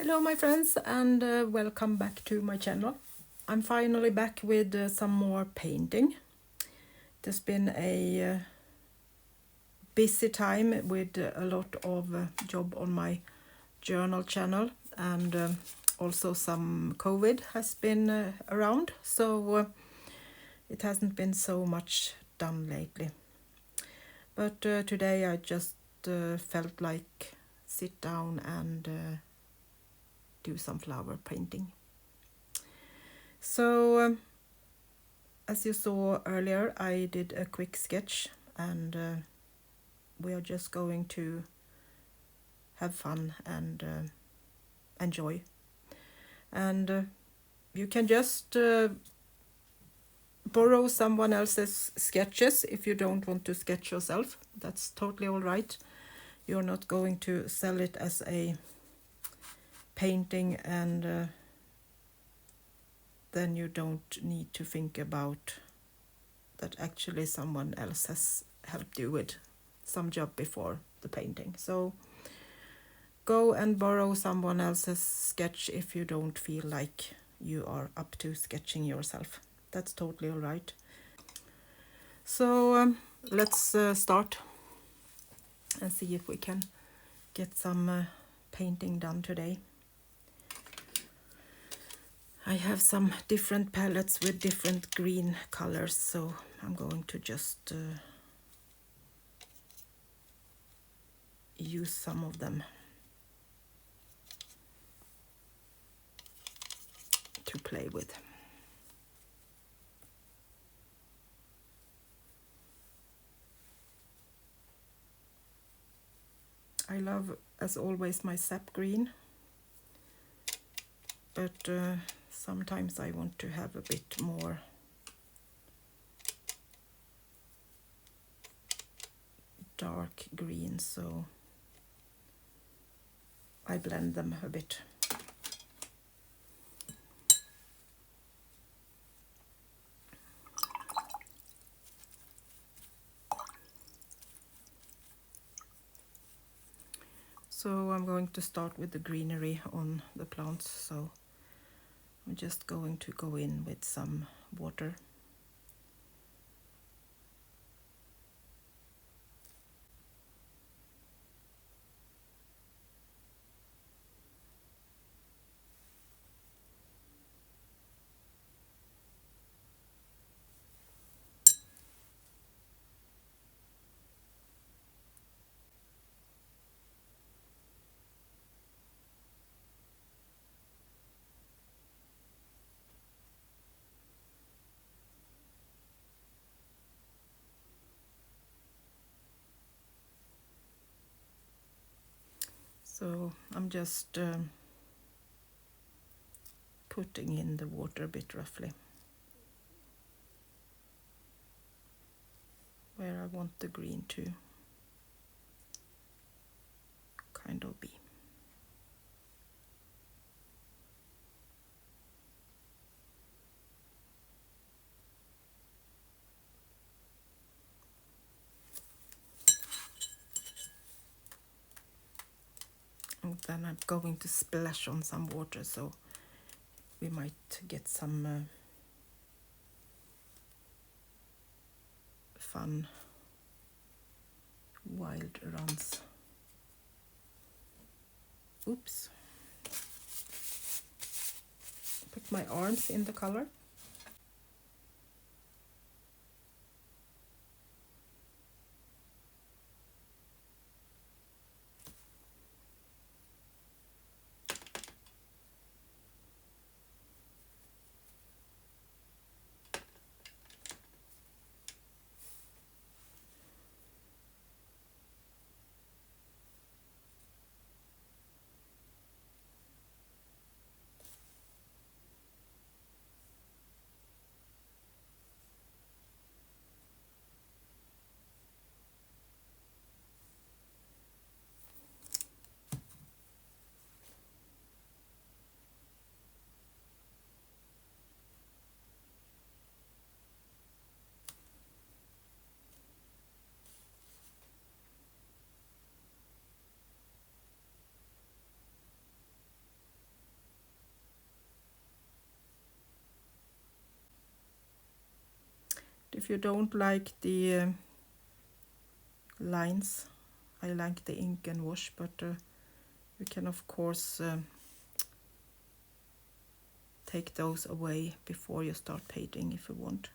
Hello my friends and welcome back to my channel. I'm finally back with some more painting. It has been a busy time with a lot of job on my journal channel, and also some COVID has been around, so it hasn't been so much done lately. But today I just felt like sit down and do some flower painting. So as you saw earlier, I did a quick sketch, and we are just going to have fun and enjoy. And you can just borrow someone else's sketches if you don't want to sketch yourself. That's totally all right. You're not going to sell it as a painting, and then you don't need to think about that actually someone else has helped you with some job before the painting. So go and borrow someone else's sketch if you don't feel like you are up to sketching yourself. That's totally all right. So let's start and see if we can get some painting done today. I have some different palettes with different green colors, so I'm going to just use some of them to play with. I love, as always, my sap green, but sometimes I want to have a bit more dark green, so I blend them a bit. So I'm going to start with the greenery on the plants, so I'm just going to go in with some water. So I'm just putting in the water a bit roughly where I want the green to kind of be. And then I'm going to splash on some water, so we might get some fun wild runs. Oops. Put my arms in the color. if you don't like the lines, I like the ink and wash, but you can of course take those away before you start painting if you want.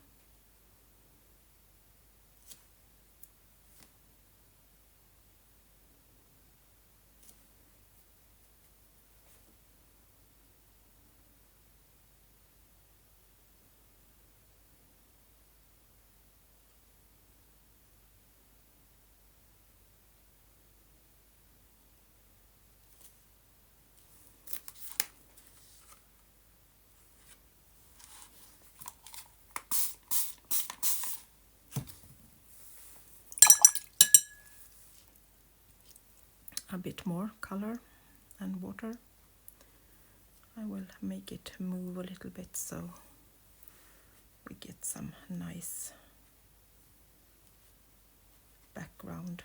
A bit more color and water. I will make it move a little bit so we get some nice background.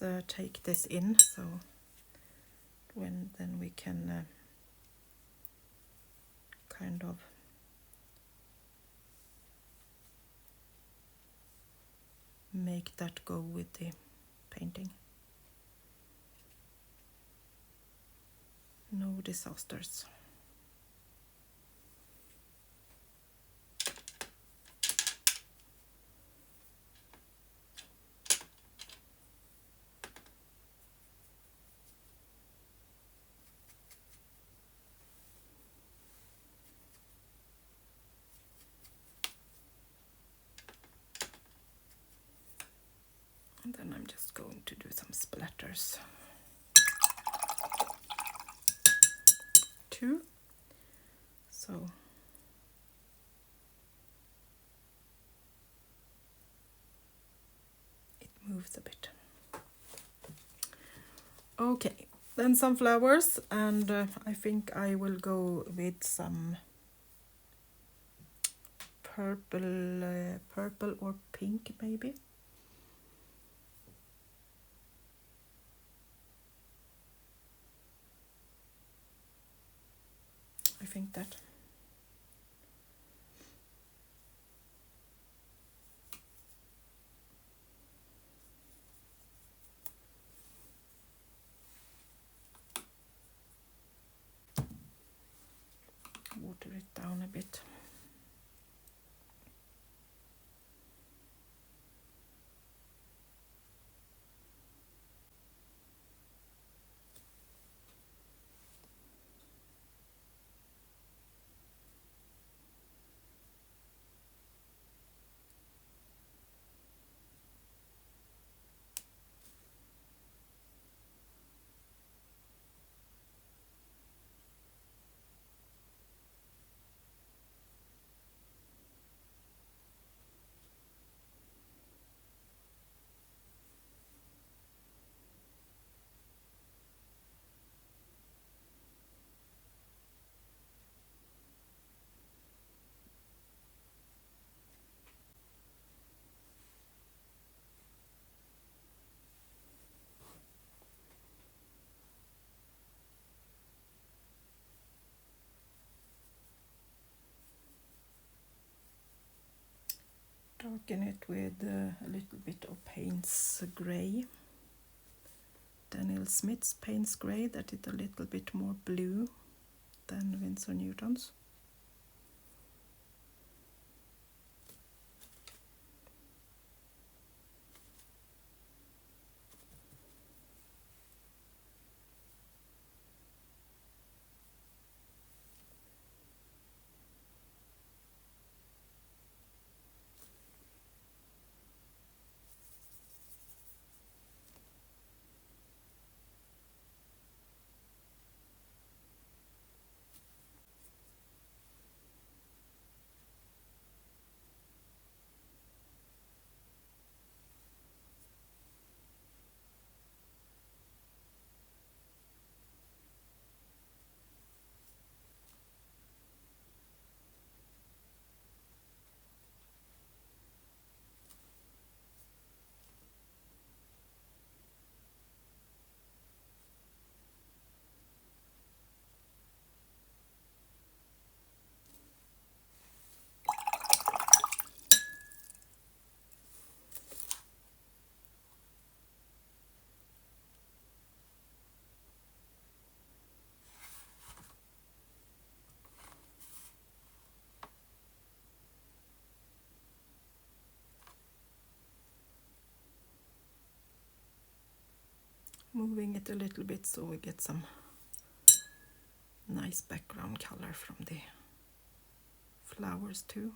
Let's take this in, so then we can kind of make that go with the painting. No disasters. And then I'm just going to do some splatters. 2. So it moves a bit. Okay, then some flowers, and I think I will go with some purple or pink maybe. I think that. Water it down a bit. Darken it with a little bit of Payne's Grey. Daniel Smith's Payne's Grey, that is a little bit more blue than Winsor Newton's. moving it a little bit so we get some nice background color from the flowers too.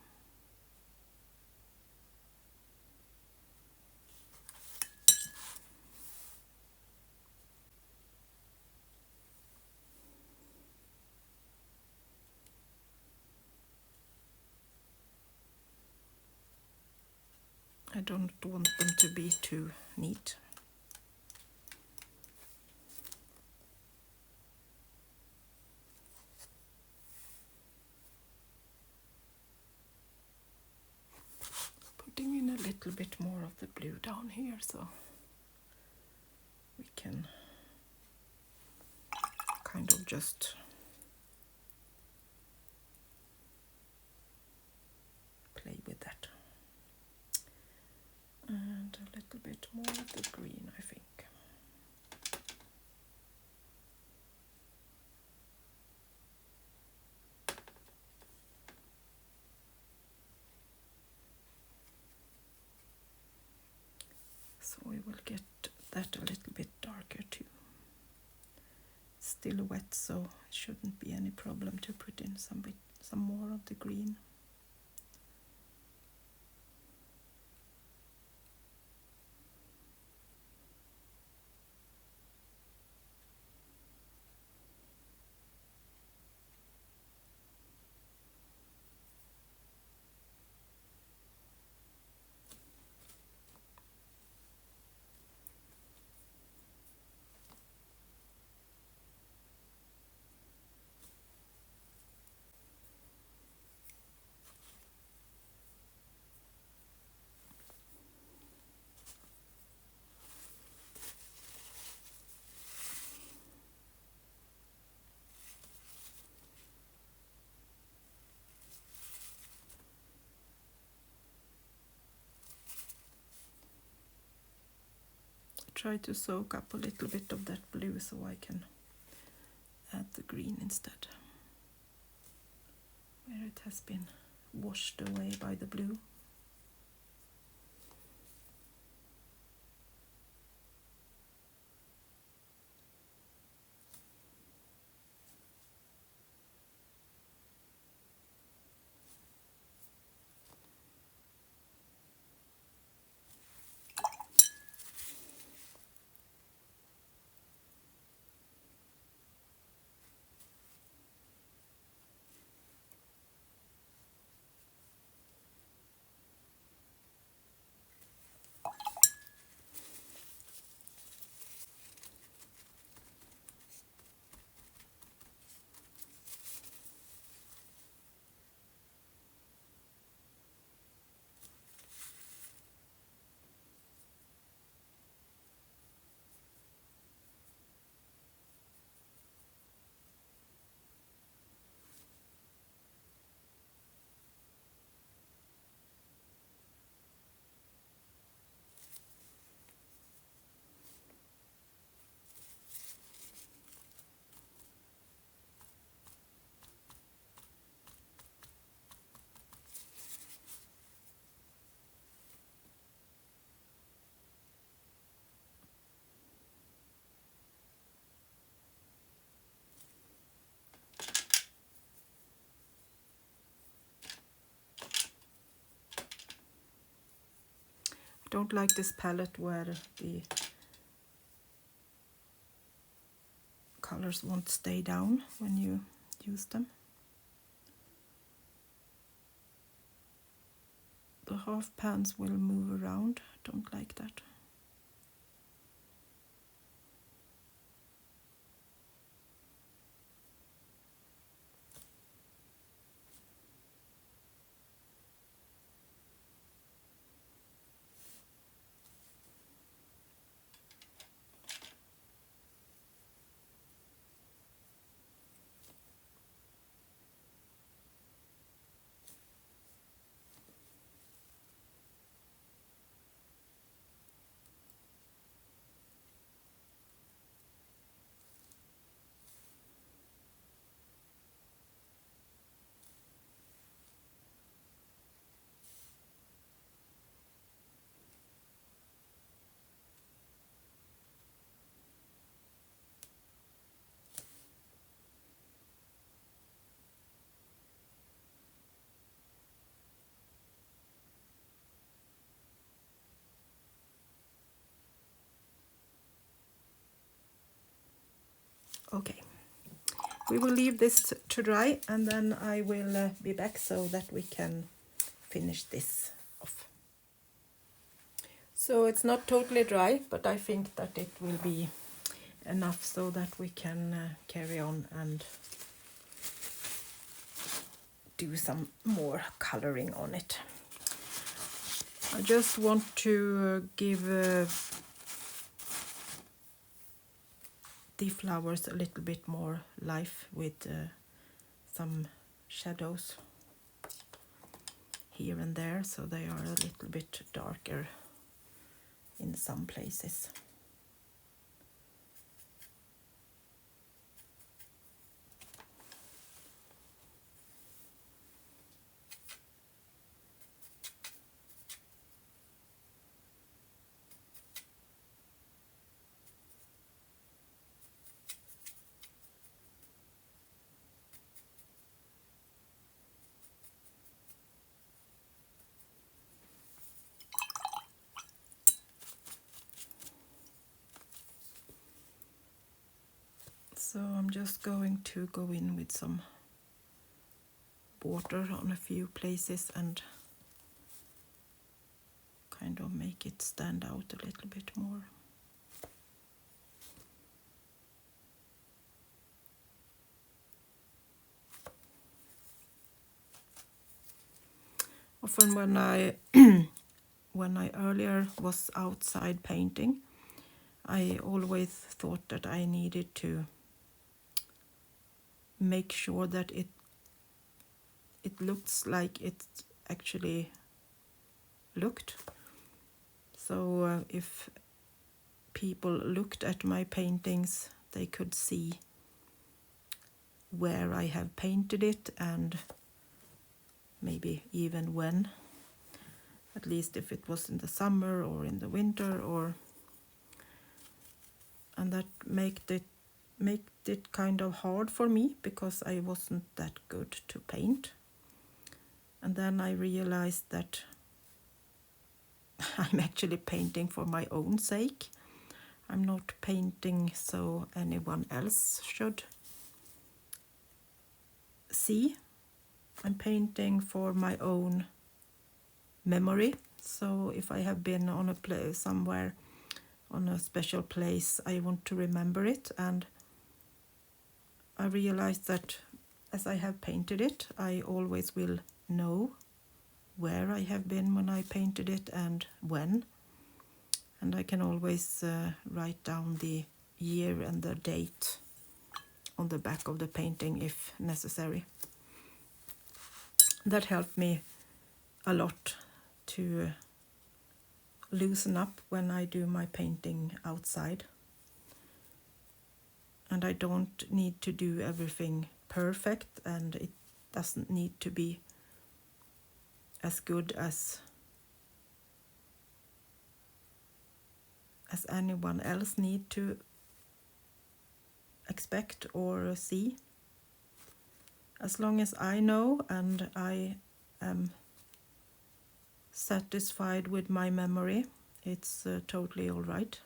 I don't want them to be too neat. Putting in a little bit more of the blue down here so we can kind of just play with that. And a little bit more of the green, I think. So we will get that a little bit darker too. Still wet, so it shouldn't be any problem to put in some more of the green. Try to soak up a little bit of that blue so I can add the green instead, where it has been washed away by the blue. I don't like this palette where the colors won't stay down when you use them. The half pans will move around. Don't like that. Okay, we will leave this to dry, and then I will be back so that we can finish this off. So it's not totally dry, but I think that it will be enough so that we can carry on and do some more coloring on it. I just want to give the flowers a little bit more life with some shadows here and there, so they are a little bit darker in some places. So I'm just going to go in with some water on a few places and kind of make it stand out a little bit more. Often when I when I earlier was outside painting, I always thought that I needed to make sure that it looks like it actually looked. So if people looked at my paintings, they could see where I have painted it and maybe even when, at least if it was in the summer or in the winter, or and that made it kind of hard for me because I wasn't that good to paint. And then I realized that I'm actually painting for my own sake. I'm not painting so anyone else should see. I'm painting for my own memory. So if I have been on a place somewhere, on a special place, I want to remember it. And I realized that as I have painted it, I always will know where I have been when I painted it and when. And I can always write down the year and the date on the back of the painting if necessary. That helped me a lot to loosen up when I do my painting outside. And I don't need to do everything perfect, and it doesn't need to be as good as anyone else need to expect or see. As long as I know and I am satisfied with my memory, it's totally all right.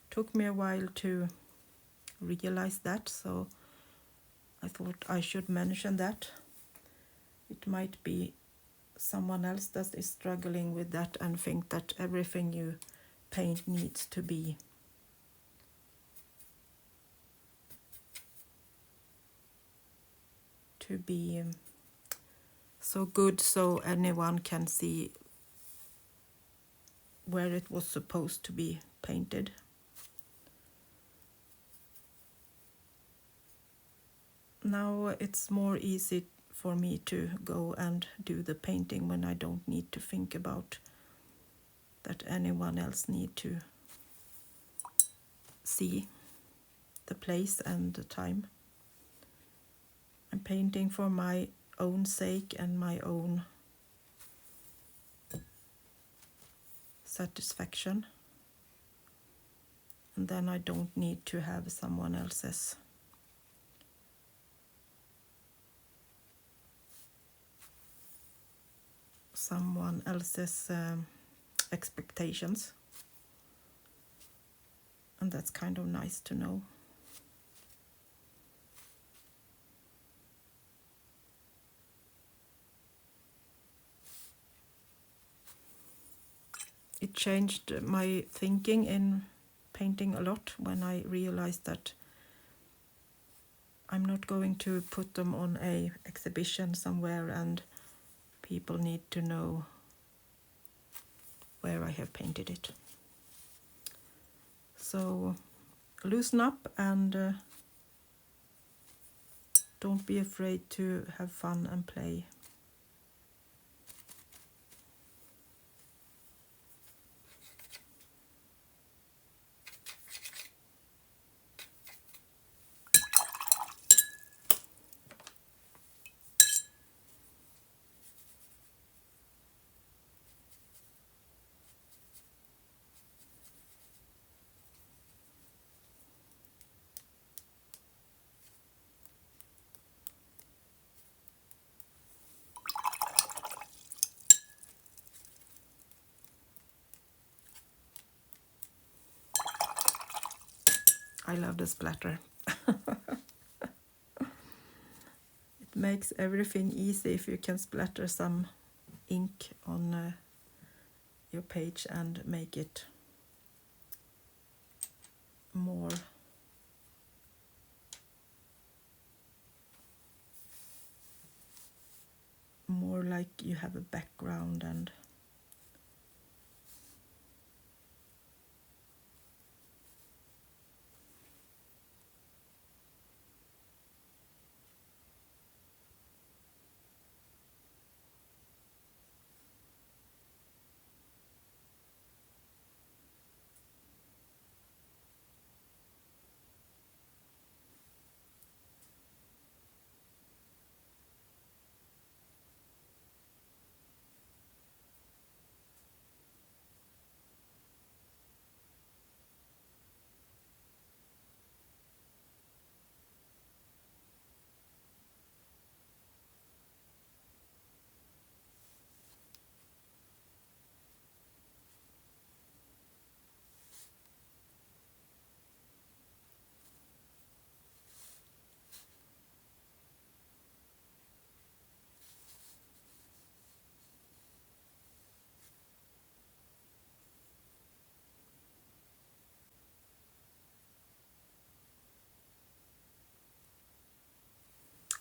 Took me a while to realize that, so I thought I should mention that. It might be someone else that is struggling with that and think that everything you paint needs to be so good so anyone can see where it was supposed to be painted. Now it's more easy for me to go and do the painting when I don't need to think about that anyone else need to see the place and the time. I'm painting for my own sake and my own satisfaction. And then I don't need to have someone else's expectations. And that's kind of nice to know. it changed my thinking in painting a lot when I realized that I'm not going to put them on a exhibition somewhere and people need to know where I have painted it. So loosen up and don't be afraid to have fun and play. I love the splatter. It makes everything easy if you can splatter some ink on your page and make it more like you have a background and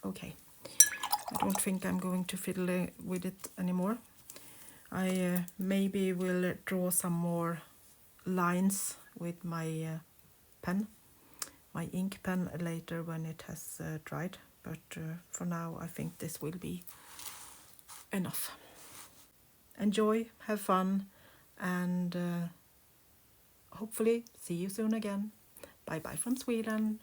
okay. I don't think I'm going to fiddle with it anymore. I maybe will draw some more lines with my pen, my ink pen later when it has dried, but for now I think this will be enough. Enjoy, have fun, and hopefully see you soon again. Bye bye from Sweden.